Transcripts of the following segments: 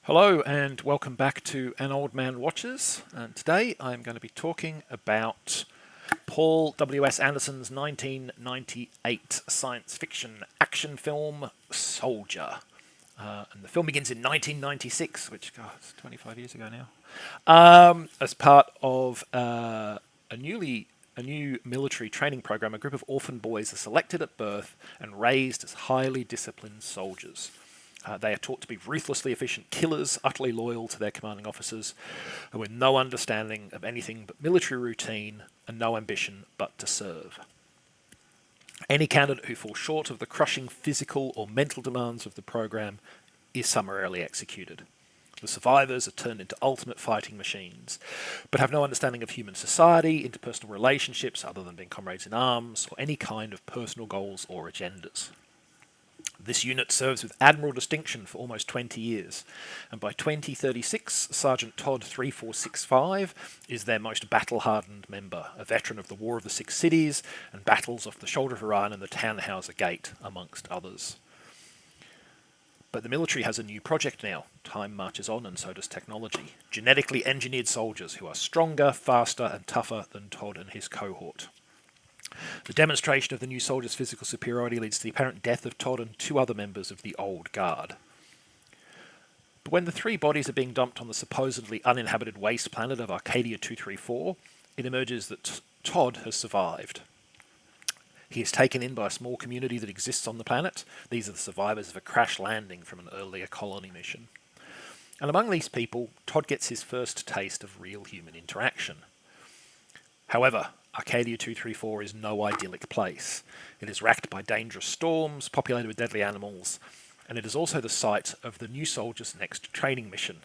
Hello and welcome back to An Old Man Watches. And today I'm going to be talking about Paul W.S. Anderson's 1998 science fiction action film Soldier. And the film begins in 1996, which, God, it's 25 years ago now, as part of a new military training program. A group of orphan boys are selected at birth and raised as highly disciplined soldiers. They are taught to be ruthlessly efficient killers, utterly loyal to their commanding officers, and with no understanding of anything but military routine and no ambition but to serve. Any candidate who falls short of the crushing physical or mental demands of the program is summarily executed. The survivors are turned into ultimate fighting machines, but have no understanding of human society, interpersonal relationships other than being comrades in arms, or any kind of personal goals or agendas. This unit serves with admirable distinction for almost 20 years, and by 2036, Sergeant Todd 3465 is their most battle-hardened member, a veteran of the War of the Six Cities and battles off the Shoulder of Orion and the Tannhauser Gate, amongst others. But the military has a new project now. Time marches on, and so does technology. Genetically engineered soldiers who are stronger, faster, and tougher than Todd and his cohort. The demonstration of the new soldier's physical superiority leads to the apparent death of Todd and two other members of the old guard. But when the three bodies are being dumped on the supposedly uninhabited waste planet of Arcadia 234, it emerges that Todd has survived. He is taken in by a small community that exists on the planet. These are the survivors of a crash landing from an earlier colony mission. And among these people, Todd gets his first taste of real human interaction. However, Arcadia 234 is no idyllic place. It is racked by dangerous storms, populated with deadly animals, and it is also the site of the new soldier's next training mission,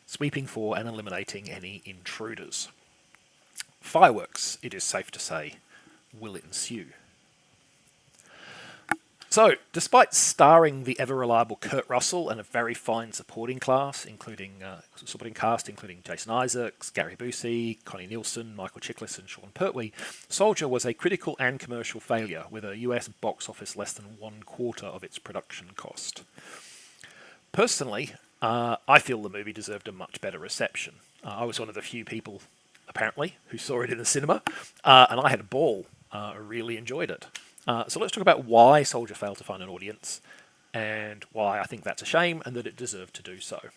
sweeping for and eliminating any intruders. Fireworks, it is safe to say, will ensue. So, despite starring the ever-reliable Kurt Russell and a very fine supporting cast, including Jason Isaacs, Gary Busey, Connie Nielsen, Michael Chiklis and Sean Pertwee, Soldier was a critical and commercial failure, with a US box office less than 1/4 of its production cost. Personally, I feel the movie deserved a much better reception. I was one of the few people, apparently, who saw it in the cinema, and I had a ball. I really enjoyed it. So let's talk about why Soldier failed to find an audience, and why I think that's a shame and that it deserved to do so.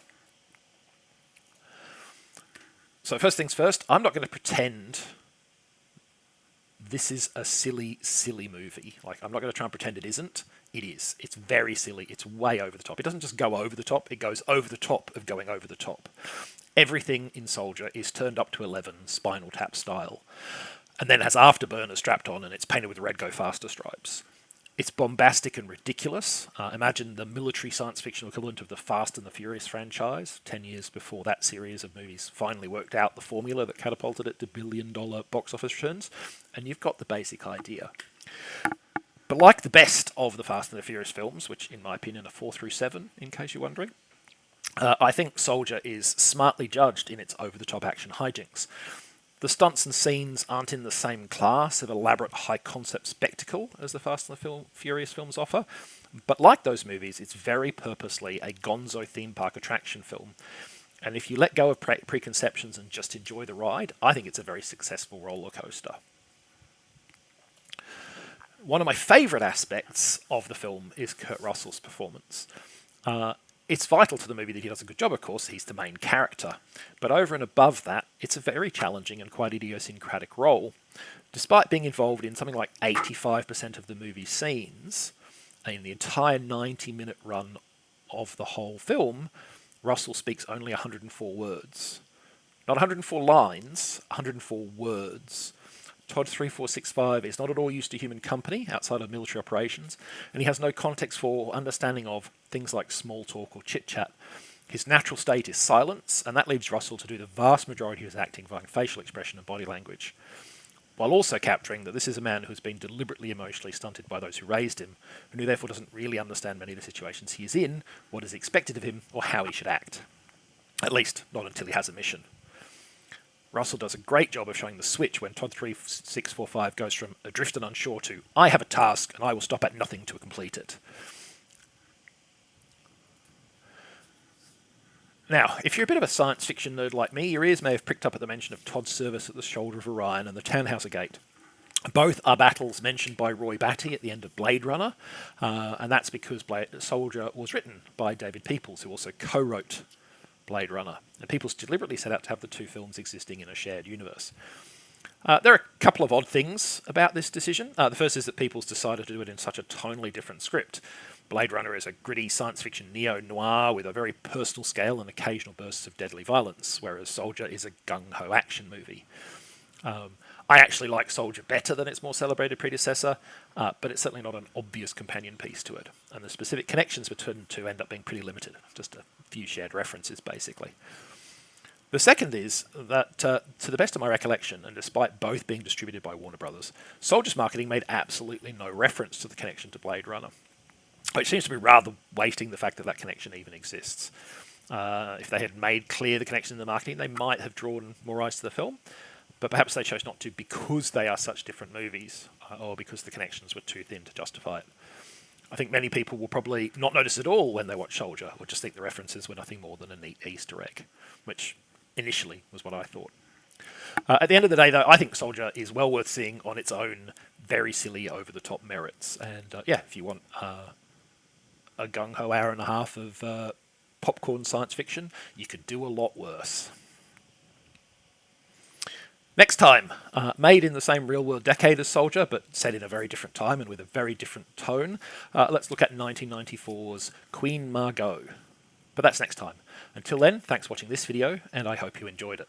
So first things first, I'm not going to pretend this is a silly, silly movie. I'm not going to try and pretend it isn't. It is. It's very silly. It's way over the top. It doesn't just go over the top, it goes over the top of going over the top. Everything in Soldier is turned up to 11, Spinal Tap style, and then has afterburners strapped on, and it's painted with red Go Faster stripes. It's bombastic and ridiculous. Imagine the military science fiction equivalent of the Fast and the Furious franchise, 10 years before that series of movies finally worked out the formula that catapulted it to billion-dollar box office returns, and you've got the basic idea. But like the best of the Fast and the Furious films, which in my opinion are 4 through 7, in case you're wondering, I think Soldier is smartly judged in its over-the-top action hijinks. The stunts and scenes aren't in the same class of elaborate high-concept spectacle as the Fast and the Furious films offer, but like those movies, it's very purposely a gonzo theme park attraction film. And if you let go of preconceptions and just enjoy the ride, I think it's a very successful roller coaster. One of my favourite aspects of the film is Kurt Russell's performance. It's vital to the movie that he does a good job, of course. He's the main character. But over and above that, it's a very challenging and quite idiosyncratic role. Despite being involved in something like 85% of the movie's scenes, in the entire 90-minute run of the whole film, Russell speaks only 104 words. Not 104 lines, 104 words. Todd 3465 is not at all used to human company outside of military operations, and he has no context for or understanding of things like small talk or chit-chat. His natural state is silence, and that leaves Russell to do the vast majority of his acting via facial expression and body language, while also capturing that this is a man who's been deliberately emotionally stunted by those who raised him, and who therefore doesn't really understand many of the situations he is in, what is expected of him, or how he should act. At least, not until he has a mission. Russell does a great job of showing the switch when Todd 3645 goes from adrift and unsure to, I have a task and I will stop at nothing to complete it. Now, if you're a bit of a science fiction nerd like me, your ears may have pricked up at the mention of Todd Service at the Shoulder of Orion and the Tannhauser Gate. Both are battles mentioned by Roy Batty at the end of Blade Runner, and that's because Soldier was written by David Peoples, who also co-wrote Blade Runner. And Peoples deliberately set out to have the two films existing in a shared universe. There are a couple of odd things about this decision. The first is that Peoples decided to do it in such a tonally different script. Blade Runner is a gritty science fiction neo-noir with a very personal scale and occasional bursts of deadly violence, whereas Soldier is a gung-ho action movie. I actually like Soldier better than its more celebrated predecessor, but it's certainly not an obvious companion piece to it, and the specific connections between the two end up being pretty limited, just a few shared references basically. The second is that, to the best of my recollection, and despite both being distributed by Warner Brothers, Soldier's marketing made absolutely no reference to the connection to Blade Runner, which seems to be rather wasting the fact that that connection even exists. If they had made clear the connection in the marketing, they might have drawn more eyes to the film, but perhaps they chose not to because they are such different movies, or because the connections were too thin to justify it. I think many people will probably not notice at all when they watch Soldier, or just think the references were nothing more than a neat Easter egg, which initially was what I thought. At the end of the day, though, I think Soldier is well worth seeing on its own very silly, over-the-top merits. And yeah, if you want a gung-ho hour and a half of popcorn science fiction, you could do a lot worse. Next time, made in the same real-world decade as Soldier, but set in a very different time and with a very different tone, let's look at 1994's Queen Margot. But that's next time. Until then, thanks for watching this video, and I hope you enjoyed it.